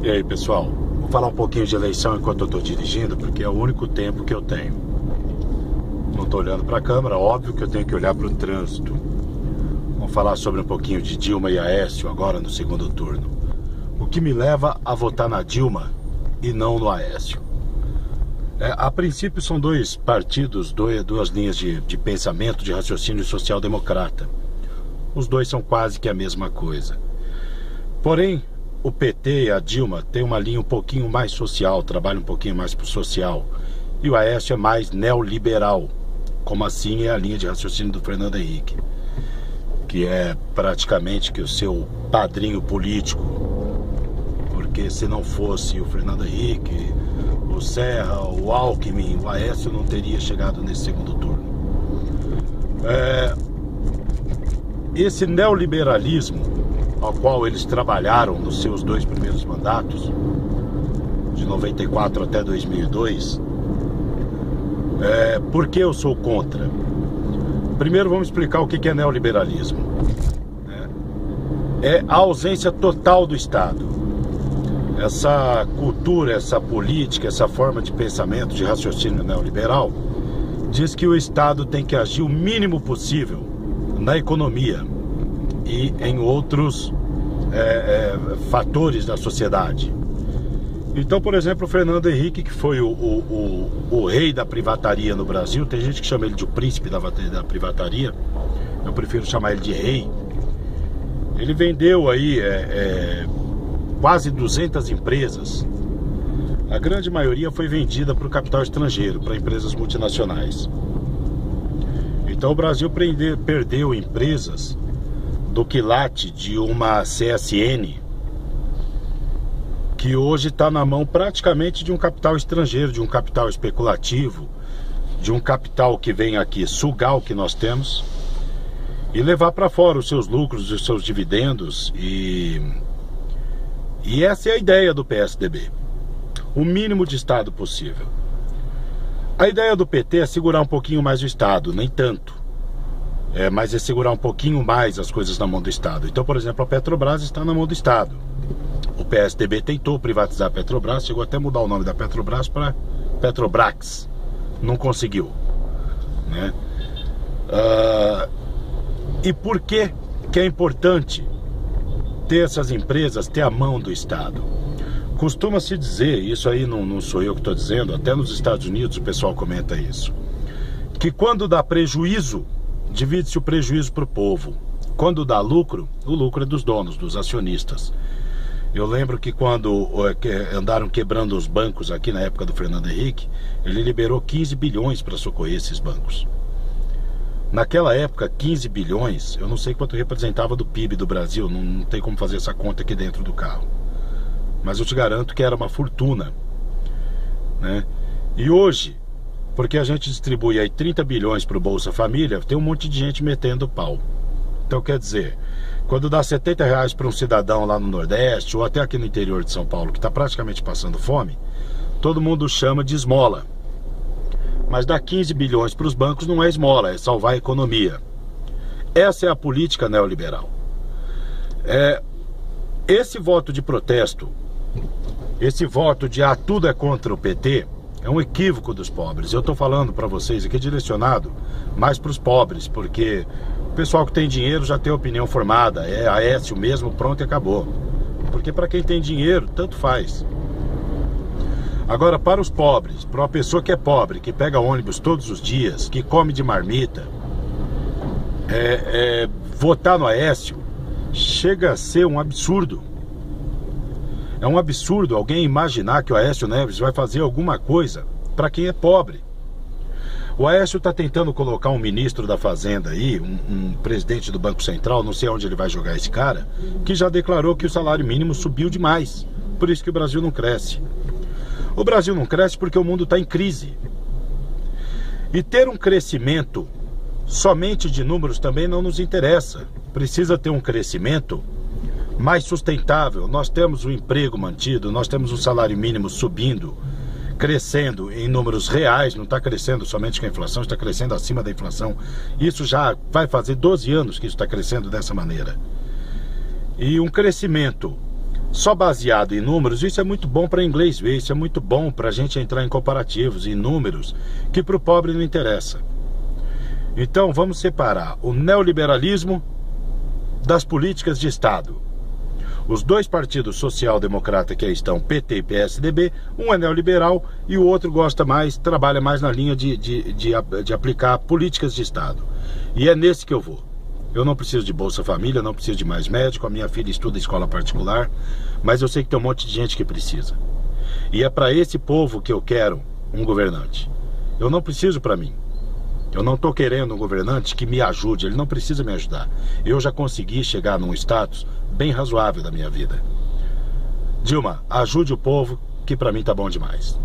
E aí, pessoal, vou falar um pouquinho de eleição enquanto eu estou dirigindo, porque é o único tempo que eu tenho. Não estou olhando para a câmera, óbvio que eu tenho que olhar para o trânsito. Vamos falar sobre um pouquinho de Dilma e Aécio agora no segundo turno. O que me leva a votar na Dilma e não no Aécio? A princípio são dois partidos, duas linhas de pensamento, de raciocínio social-democrata. Os dois são quase que a mesma coisa. Porém, o PT e a Dilma têm uma linha um pouquinho mais social, trabalham um pouquinho mais para o social. E o Aécio é mais neoliberal, como assim é a linha de raciocínio do Fernando Henrique, que é praticamente que o seu padrinho político, porque se não fosse o Fernando Henrique, o Serra, o Alckmin, o Aécio não teria chegado nesse segundo turno. Esse neoliberalismo ao qual eles trabalharam nos seus dois primeiros mandatos, de 94 até 2002, por que eu sou contra? Primeiro vamos explicar o que é neoliberalismo. É a ausência total do Estado. Essa cultura, essa política, essa forma de pensamento, de raciocínio neoliberal, diz que o Estado tem que agir o mínimo possível na economia e em outros fatores da sociedade. Então, por exemplo, o Fernando Henrique, que foi o rei da privataria no Brasil, tem gente que chama ele de o príncipe da privataria, eu prefiro chamar ele de rei. Ele vendeu aí quase 200 empresas. A grande maioria foi vendida para o capital estrangeiro, para empresas multinacionais. Então o Brasil perdeu empresas do quilate de uma CSN, que hoje está na mão praticamente de um capital estrangeiro, de um capital especulativo, de um capital que vem aqui sugar o que nós temos e levar para fora os seus lucros, os seus dividendos. E essa é a ideia do PSDB, o mínimo de Estado possível. A ideia do PT é segurar um pouquinho mais o Estado, nem tanto. Mas é segurar um pouquinho mais as coisas na mão do Estado. Então, por exemplo, a Petrobras está na mão do Estado. O PSDB tentou privatizar a Petrobras, chegou até a mudar o nome da Petrobras para Petrobrax. Não conseguiu, né? E por que é importante ter essas empresas, ter a mão do Estado? Costuma-se dizer, isso aí não sou eu que estou dizendo, até nos Estados Unidos o pessoal comenta isso, que quando dá prejuízo, divide-se o prejuízo para o povo. Quando dá lucro, o lucro é dos donos, dos acionistas. Eu lembro que quando andaram quebrando os bancos aqui na época do Fernando Henrique, ele liberou 15 bilhões para socorrer esses bancos. Naquela época, 15 bilhões, eu não sei quanto representava do PIB do Brasil, não tem como fazer essa conta aqui dentro do carro. Mas eu te garanto que era uma fortuna, né? E hoje, porque a gente distribui aí 30 bilhões para o Bolsa Família, tem um monte de gente metendo pau. Então quer dizer, quando dá R$70 para um cidadão lá no Nordeste, ou até aqui no interior de São Paulo, que está praticamente passando fome, todo mundo chama de esmola. Mas dar 15 bilhões para os bancos não é esmola, é salvar a economia. Essa é a política neoliberal. Esse voto de protesto, esse voto de tudo é contra o PT, é um equívoco dos pobres. Eu estou falando para vocês aqui direcionado mais para os pobres, porque o pessoal que tem dinheiro já tem opinião formada, é Aécio mesmo, pronto e acabou. Porque para quem tem dinheiro, tanto faz. Agora, para os pobres, para uma pessoa que é pobre, que pega ônibus todos os dias, que come de marmita, votar no Aécio chega a ser um absurdo. É um absurdo alguém imaginar que o Aécio Neves vai fazer alguma coisa para quem é pobre. O Aécio está tentando colocar um ministro da Fazenda aí, um presidente do Banco Central, não sei onde ele vai jogar esse cara, que já declarou que o salário mínimo subiu demais. Por isso que o Brasil não cresce. O Brasil não cresce porque o mundo está em crise. E ter um crescimento somente de números também não nos interessa. Precisa ter um crescimento mais sustentável. Nós temos o emprego mantido, nós temos o salário mínimo subindo, crescendo em números reais, não está crescendo somente com a inflação, está crescendo acima da inflação. Isso já vai fazer 12 anos que isso está crescendo dessa maneira. E um crescimento só baseado em números, isso é muito bom para inglês ver, isso é muito bom para a gente entrar em comparativos, em números, que para o pobre não interessa. Então vamos separar o neoliberalismo das políticas de Estado. Os dois partidos social-democrata que aí estão, PT e PSDB, um é neoliberal e o outro gosta mais, trabalha mais na linha de aplicar políticas de Estado. E é nesse que eu vou. Eu não preciso de Bolsa Família, não preciso de mais médico, a minha filha estuda em escola particular, mas eu sei que tem um monte de gente que precisa. E é para esse povo que eu quero um governante. Eu não preciso para mim. Eu não estou querendo um governante que me ajude, ele não precisa me ajudar. Eu já consegui chegar num status bem razoável da minha vida. Dilma, ajude o povo, que para mim tá bom demais.